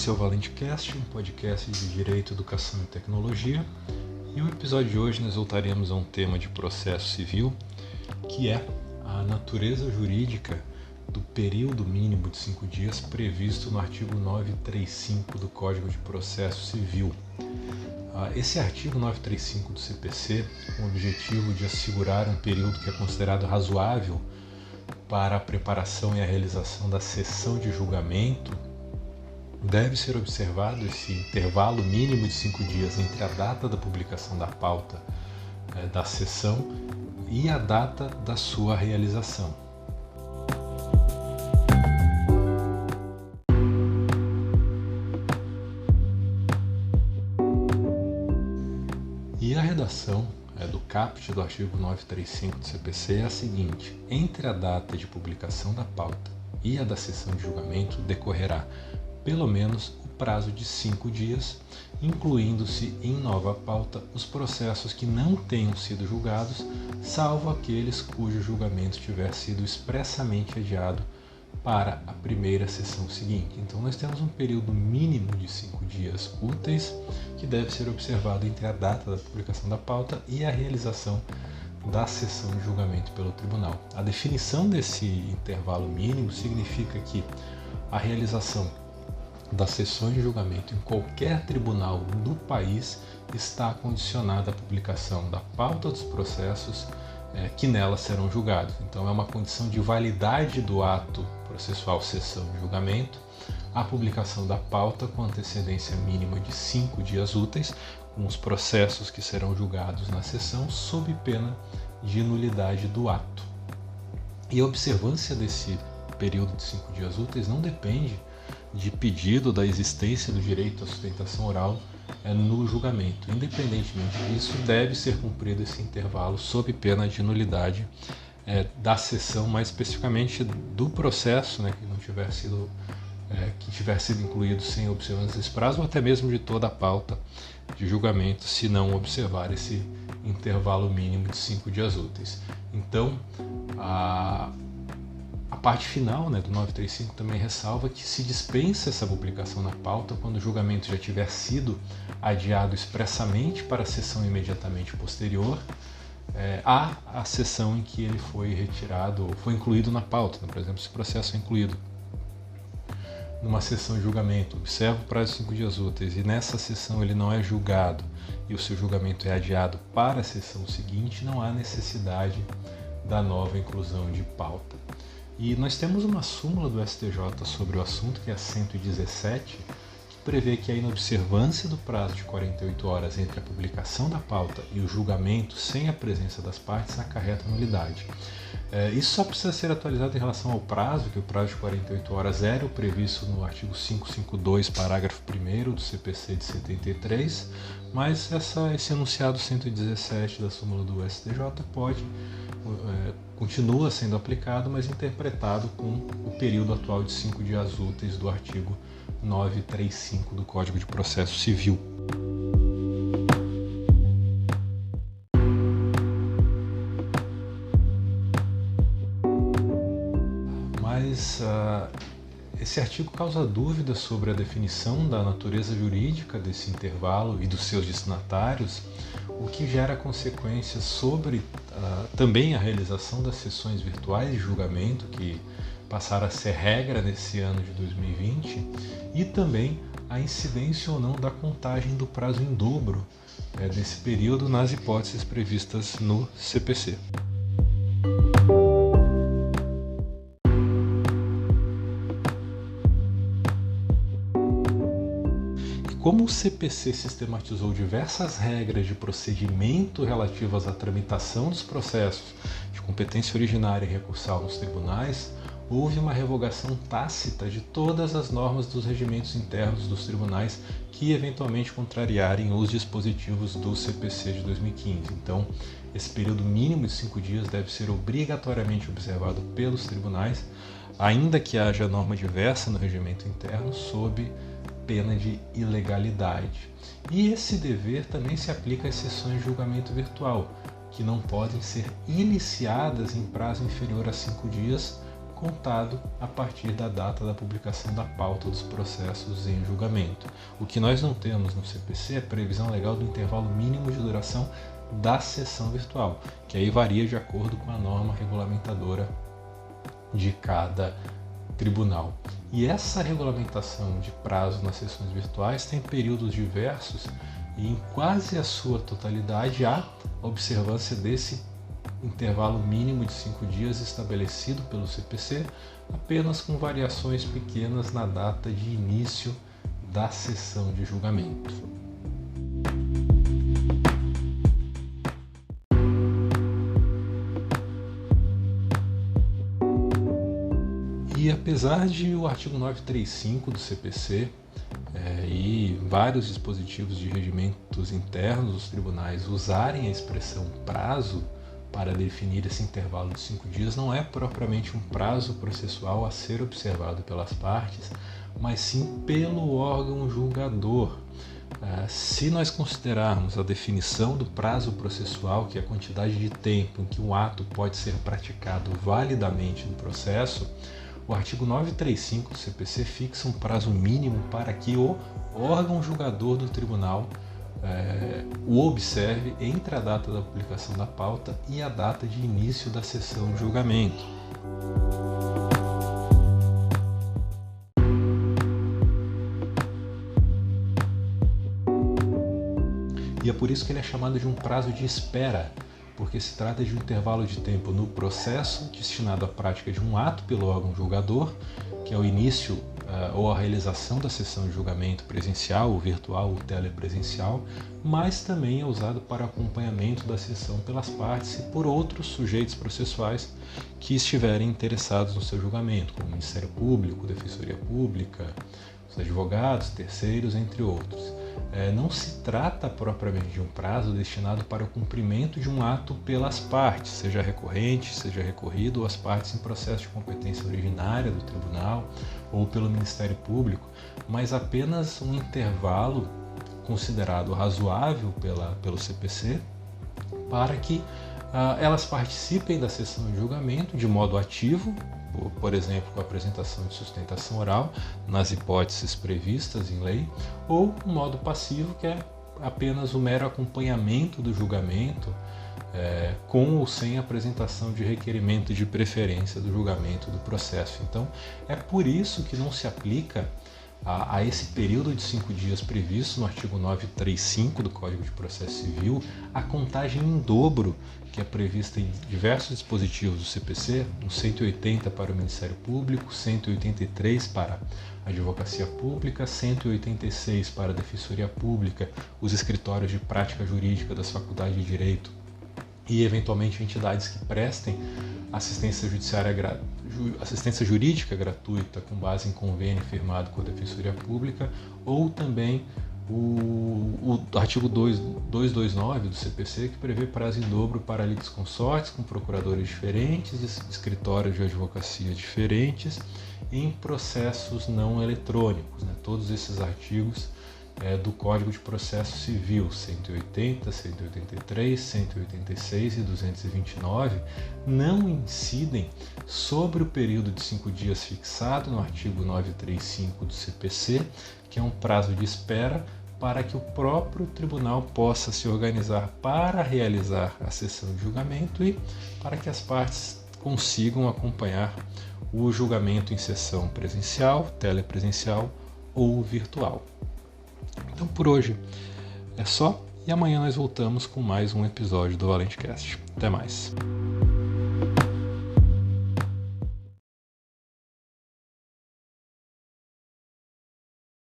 Esse é o ValenteCast, um podcast de Direito, Educação e Tecnologia. E no episódio de hoje nós voltaremos a um tema de processo civil, que é a natureza jurídica do período mínimo de 5 dias previsto no artigo 935 do Código de Processo Civil. Esse artigo 935 do CPC, com o objetivo de assegurar um período que é considerado razoável para a preparação e a realização da sessão de julgamento, deve ser observado esse intervalo mínimo de 5 dias entre a data da publicação da pauta da sessão e a data da sua realização. E a redação do caput do artigo 935 do CPC é a seguinte: entre a data de publicação da pauta e a da sessão de julgamento decorrerá pelo menos o prazo de 5 dias, incluindo-se em nova pauta os processos que não tenham sido julgados, salvo aqueles cujo julgamento tiver sido expressamente adiado para a primeira sessão seguinte. Então nós temos um período mínimo de 5 dias úteis que deve ser observado entre a data da publicação da pauta e a realização da sessão de julgamento pelo tribunal. A definição desse intervalo mínimo significa que a realização das sessões de julgamento em qualquer tribunal do país está condicionada à publicação da pauta dos processos que nelas serão julgados. Então é uma condição de validade do ato processual sessão de julgamento a publicação da pauta com antecedência mínima de 5 dias úteis, com os processos que serão julgados na sessão sob pena de nulidade do ato. E a observância desse período de 5 dias úteis não depende de pedido da existência do direito à sustentação oral no julgamento. Independentemente disso, deve ser cumprido esse intervalo sob pena de nulidade da sessão, mais especificamente do processo, que tiver sido incluído sem observância desse prazo, ou até mesmo de toda a pauta de julgamento, se não observar esse intervalo mínimo de 5 dias úteis. Então, a parte final do 935 também ressalva que se dispensa essa publicação na pauta quando o julgamento já tiver sido adiado expressamente para a sessão imediatamente posterior à sessão em que ele foi retirado ou foi incluído na pauta. Por exemplo, se o processo é incluído numa sessão de julgamento, observa o prazo de 5 dias úteis e nessa sessão ele não é julgado e o seu julgamento é adiado para a sessão seguinte, não há necessidade da nova inclusão de pauta. E nós temos uma súmula do STJ sobre o assunto, que é a 117, que prevê que a inobservância do prazo de 48 horas entre a publicação da pauta e o julgamento sem a presença das partes acarreta nulidade. Isso só precisa ser atualizado em relação ao prazo, que o prazo de 48 horas era o previsto no artigo 552, parágrafo 1º do CPC de 73, mas esse enunciado 117 da súmula do STJ continua sendo aplicado, mas interpretado com o período atual de 5 dias úteis do artigo 935 do Código de Processo Civil. Mas esse artigo causa dúvidas sobre a definição da natureza jurídica desse intervalo e dos seus destinatários, o que gera consequências sobre também a realização das sessões virtuais de julgamento, que passaram a ser regra nesse ano de 2020, e também a incidência ou não da contagem do prazo em dobro desse período nas hipóteses previstas no CPC. Como o CPC sistematizou diversas regras de procedimento relativas à tramitação dos processos de competência originária e recursal nos tribunais, houve uma revogação tácita de todas as normas dos regimentos internos dos tribunais que eventualmente contrariarem os dispositivos do CPC de 2015. Então, esse período mínimo de 5 dias deve ser obrigatoriamente observado pelos tribunais, ainda que haja norma diversa no regimento interno, sob pena de ilegalidade. E esse dever também se aplica às sessões de julgamento virtual, que não podem ser iniciadas em prazo inferior a 5 dias, contado a partir da data da publicação da pauta dos processos em julgamento. O que nós não temos no CPC é previsão legal do intervalo mínimo de duração da sessão virtual, que aí varia de acordo com a norma regulamentadora de cada tribunal. E essa regulamentação de prazo nas sessões virtuais tem períodos diversos e em quase a sua totalidade há observância desse intervalo mínimo de 5 dias estabelecido pelo CPC, apenas com variações pequenas na data de início da sessão de julgamento. E apesar de o artigo 935 do CPC e vários dispositivos de regimentos internos dos tribunais usarem a expressão prazo para definir esse intervalo de 5 dias, não é propriamente um prazo processual a ser observado pelas partes, mas sim pelo órgão julgador. Se nós considerarmos a definição do prazo processual, que é a quantidade de tempo em que um ato pode ser praticado validamente no processo, o artigo 935 do CPC fixa um prazo mínimo para que o órgão julgador do tribunal o observe entre a data da publicação da pauta e a data de início da sessão de julgamento. E é por isso que ele é chamado de um prazo de espera, porque se trata de um intervalo de tempo no processo destinado à prática de um ato pelo órgão julgador, que é o início ou a realização da sessão de julgamento presencial, ou virtual, ou telepresencial, mas também é usado para acompanhamento da sessão pelas partes e por outros sujeitos processuais que estiverem interessados no seu julgamento, como o Ministério Público, Defensoria Pública, os advogados, terceiros, entre outros. Não se trata propriamente de um prazo destinado para o cumprimento de um ato pelas partes, seja recorrente, seja recorrido, ou as partes em processo de competência originária do tribunal ou pelo Ministério Público, mas apenas um intervalo considerado razoável pelo CPC para que elas participem da sessão de julgamento de modo ativo, por exemplo, com a apresentação de sustentação oral, nas hipóteses previstas em lei, ou um modo passivo, que é apenas o mero acompanhamento do julgamento, com ou sem apresentação de requerimento de preferência do julgamento do processo. Então, é por isso que não se aplica a esse período de 5 dias previsto no artigo 935 do Código de Processo Civil, a contagem em dobro que é prevista em diversos dispositivos do CPC, no 180 para o Ministério Público, 183 para a Advocacia Pública, 186 para a Defensoria Pública, os escritórios de prática jurídica das faculdades de Direito e, eventualmente, entidades que prestem assistência jurídica gratuita com base em convênio firmado com a Defensoria Pública, ou também o artigo 229 do CPC, que prevê prazo em dobro para litisconsortes com procuradores diferentes, escritórios de advocacia diferentes, em processos não eletrônicos. Todos esses artigos do Código de Processo Civil, 180, 183, 186 e 229, não incidem sobre o período de 5 dias fixado no artigo 935 do CPC, que é um prazo de espera para que o próprio tribunal possa se organizar para realizar a sessão de julgamento e para que as partes consigam acompanhar o julgamento em sessão presencial, telepresencial ou virtual. Então, por hoje é só, e amanhã nós voltamos com mais um episódio do ValenteCast. Até mais!